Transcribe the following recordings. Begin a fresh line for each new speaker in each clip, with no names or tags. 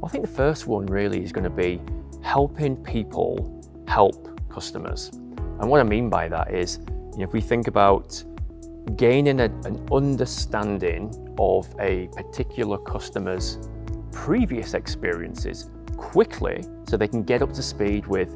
Well, I think the first one really is going to be helping people help customers. And what I mean by that is, if we think about gaining an understanding of a particular customer's previous experiences quickly so they can get up to speed with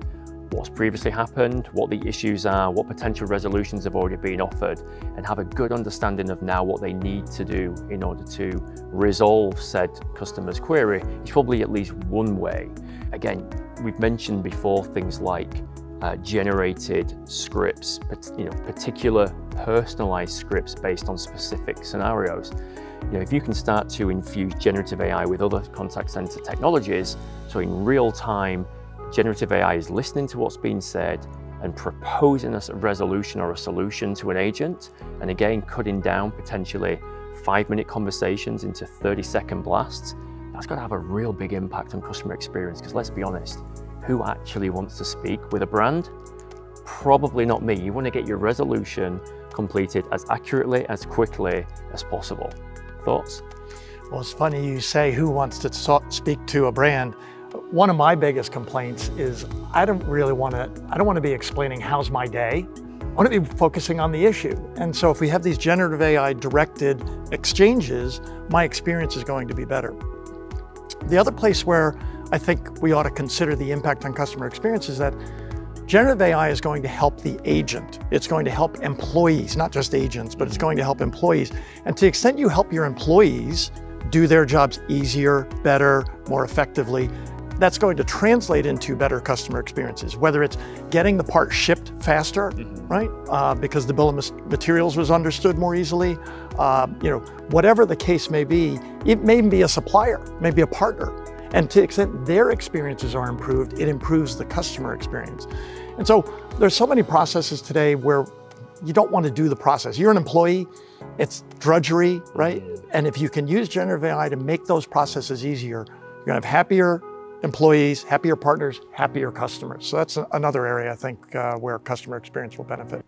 what's previously happened, what the issues are, what potential resolutions have already been offered, and have a good understanding of now what they need to do in order to resolve said customer's query is probably at least one way. Again, we've mentioned before things like generated scripts, particular personalized scripts based on specific scenarios. If you can start to infuse generative AI with other contact center technologies, so in real time, generative AI is listening to what's being said and proposing a resolution or a solution to an agent, and again, cutting down potentially 5-minute conversations into 30-second blasts, that's got to have a real big impact on customer experience, because let's be honest, who actually wants to speak with a brand? Probably not me. You want to get your resolution completed as accurately, as quickly as possible. Thoughts?
Well, it's funny you say who wants to speak to a brand. One of my biggest complaints is I don't want to be explaining how's my day. I want to be focusing on the issue. And so if we have these generative AI directed exchanges, my experience is going to be better. The other place where I think we ought to consider the impact on customer experience is that generative AI is going to help the agent. It's going to help employees, not just agents, but it's going to help employees. And to the extent you help your employees do their jobs easier, better, more effectively, that's going to translate into better customer experiences, whether it's getting the part shipped faster, right? Because the bill of materials was understood more easily. Whatever the case may be, it may be a supplier, maybe a partner. And to the extent their experiences are improved, it improves the customer experience. And so there's so many processes today where you don't want to do the process. You're an employee, it's drudgery, right? And if you can use generative AI to make those processes easier, you're gonna have happier employees, happier partners, happier customers. So that's another area I think where customer experience will benefit.